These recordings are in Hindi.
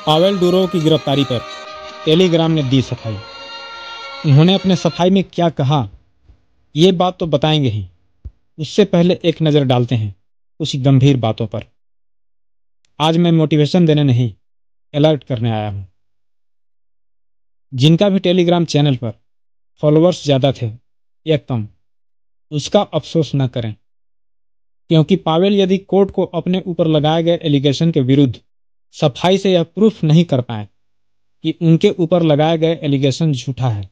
पावेल डुरोव की गिरफ्तारी पर टेलीग्राम ने दी सफाई। उन्होंने अपने सफाई में क्या कहा, ये बात तो बताएंगे ही। उससे पहले एक नज़र डालते हैं कुछ गंभीर बातों पर। आज मैं मोटिवेशन देने नहीं, अलर्ट करने आया हूं। जिनका भी टेलीग्राम चैनल पर फॉलोअर्स ज़्यादा थे या कम, उसका अफसोस न करें, क्योंकि पावेल यदि कोर्ट को अपने ऊपर लगाए गए एलिगेशन के विरुद्ध सफाई से यह प्रूफ नहीं कर पाए कि उनके ऊपर लगाया गया एलिगेशन झूठा है,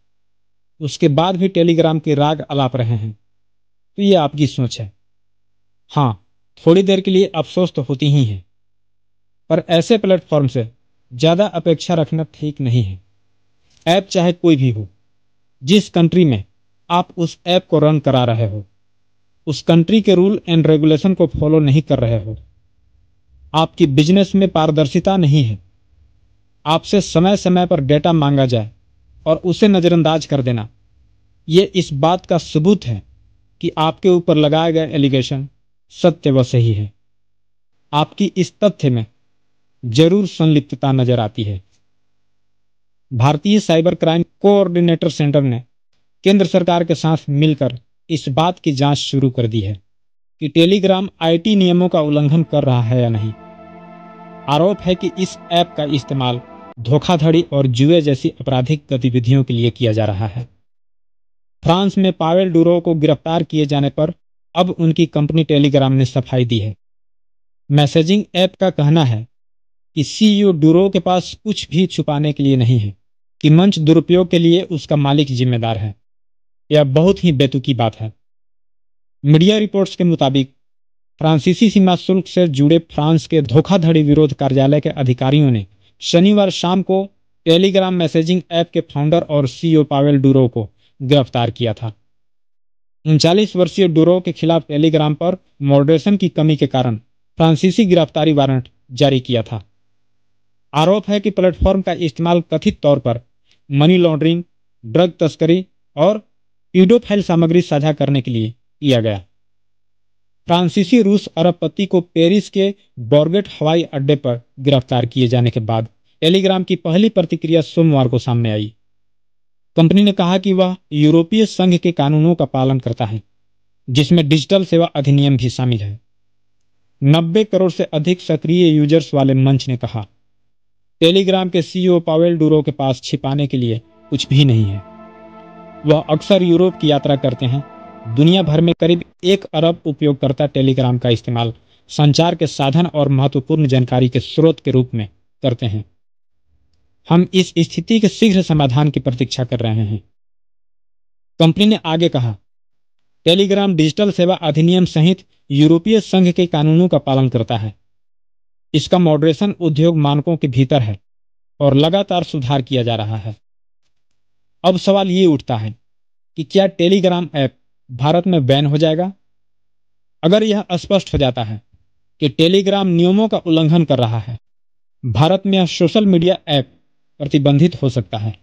उसके बाद भी टेलीग्राम की राग अलाप रहे हैं, तो ये आपकी सोच है। हाँ, थोड़ी देर के लिए अफसोस तो होती ही है, पर ऐसे प्लेटफॉर्म से ज़्यादा अपेक्षा रखना ठीक नहीं है। ऐप चाहे कोई भी हो, जिस कंट्री में आप उस ऐप को रन करा रहे हो, उस कंट्री के रूल एंड रेगुलेशन को फॉलो नहीं कर रहे हो, आपकी बिजनेस में पारदर्शिता नहीं है, आपसे समय समय पर डेटा मांगा जाए और उसे नज़रअंदाज कर देना, ये इस बात का सबूत है कि आपके ऊपर लगाया गया एलिगेशन सत्य व सही है। आपकी इस तथ्य में जरूर संलिप्तता नजर आती है। भारतीय साइबर क्राइम कोऑर्डिनेटर सेंटर ने केंद्र सरकार के साथ मिलकर इस बात की जांच शुरू कर दी है कि टेलीग्राम आईटी नियमों का उल्लंघन कर रहा है या नहीं। आरोप है कि इस ऐप का इस्तेमाल धोखाधड़ी और जुए जैसी आपराधिक गतिविधियों के लिए किया जा रहा है। फ्रांस में पावेल डुरोव को गिरफ्तार किए जाने पर अब उनकी कंपनी टेलीग्राम ने सफाई दी है। मैसेजिंग ऐप का कहना है कि सीईओ डुरोव के पास कुछ भी छुपाने के लिए नहीं है, कि मंच दुरुपयोग के लिए उसका मालिक जिम्मेदार है। यह बहुत ही बेतुकी बात है। मीडिया रिपोर्ट्स के मुताबिक फ्रांसीसी सीमा शुल्क से जुड़े फ्रांस के धोखाधड़ी विरोध कार्यालय के अधिकारियों ने शनिवार शाम को टेलीग्राम मैसेजिंग ऐप के फाउंडर और सीईओ पावेल डुरोव को गिरफ्तार किया था। 39 वर्षीय डुरोव के खिलाफ टेलीग्राम पर मॉडरेशन की कमी के कारण फ्रांसीसी गिरफ्तारी वारंट जारी किया था। आरोप है कि प्लेटफॉर्म का इस्तेमाल कथित तौर पर मनी लॉन्ड्रिंग, ड्रग तस्करी और पीडोफाइल सामग्री साझा करने के लिए किया गया। फ्रांसीसी रूस अरबपति को पेरिस के बॉर्गेट हवाई अड्डे पर गिरफ्तार किए जाने के बाद टेलीग्राम की पहली प्रतिक्रिया सोमवार को सामने आई। कंपनी ने कहा कि वह यूरोपीय संघ के कानूनों का पालन करता है, जिसमें डिजिटल सेवा अधिनियम भी शामिल है। 90 करोड़ से अधिक सक्रिय यूजर्स वाले मंच ने कहा, टेलीग्राम के सीईओ पावेल डुरोव के पास छिपाने के लिए कुछ भी नहीं है। वह अक्सर यूरोप की यात्रा करते हैं। दुनिया भर में करीब 1 अरब उपयोगकर्ता टेलीग्राम का इस्तेमाल संचार के साधन और महत्वपूर्ण जानकारी के स्रोत के रूप में करते हैं। हम इस स्थिति के शीघ्र समाधान की प्रतीक्षा कर रहे हैं। कंपनी ने आगे कहा, टेलीग्राम डिजिटल सेवा अधिनियम सहित यूरोपीय संघ के कानूनों का पालन करता है। इसका मॉडरेशन उद्योग मानकों के भीतर है और लगातार सुधार किया जा रहा है। अब सवाल ये उठता है कि क्या टेलीग्राम ऐप भारत में बैन हो जाएगा? अगर यह स्पष्ट हो जाता है कि टेलीग्राम नियमों का उल्लंघन कर रहा है, भारत में यह सोशल मीडिया ऐप प्रतिबंधित हो सकता है।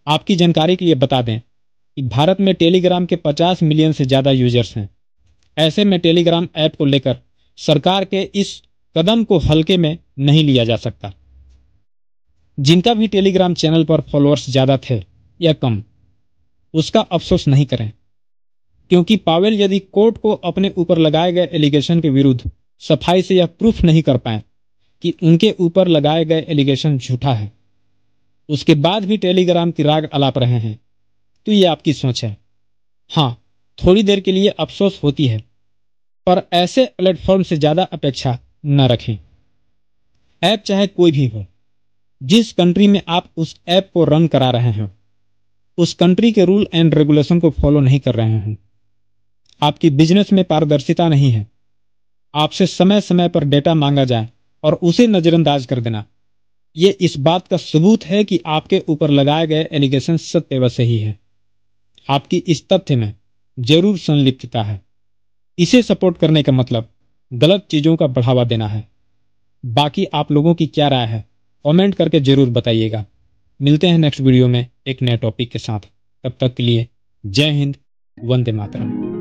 आपकी जानकारी के लिए बता दें कि भारत में टेलीग्राम के 50 मिलियन से ज्यादा यूजर्स हैं। ऐसे में टेलीग्राम ऐप को लेकर सरकार के इस कदम को हल्के में नहीं लिया जा सकता। जिनका भी टेलीग्राम चैनल पर फॉलोअर्स ज्यादा थे या कम, उसका अफसोस नहीं करें, क्योंकि पावेल यदि कोर्ट को अपने ऊपर लगाए गए एलिगेशन के विरुद्ध सफाई से यह प्रूफ नहीं कर पाए कि उनके ऊपर लगाए गए एलिगेशन झूठा है, उसके बाद भी टेलीग्राम की राग अलाप रहे हैं, तो ये आपकी सोच है। हाँ, थोड़ी देर के लिए अफसोस होती है, पर ऐसे प्लेटफॉर्म से ज्यादा अपेक्षा न रखें। ऐप चाहे कोई भी हो, जिस कंट्री में आप उस ऐप को रन करा रहे हैं, उस कंट्री के रूल एंड रेगुलेशन को फॉलो नहीं कर रहे हैं, आपकी बिजनेस में पारदर्शिता नहीं है, आपसे समय समय पर डेटा मांगा जाए और उसे नजरअंदाज कर देना, ये इस बात का सबूत है कि आपके ऊपर लगाए गए एलिगेशन सत्य व सही है। आपकी इस तथ्य में जरूर संलिप्तता है। इसे सपोर्ट करने का मतलब गलत चीजों का बढ़ावा देना है। बाकी आप लोगों की क्या राय है, कमेंट करके जरूर बताइएगा। मिलते हैं नेक्स्ट वीडियो में एक नए टॉपिक के साथ। तब तक के लिए जय हिंद, वंदे मातरम।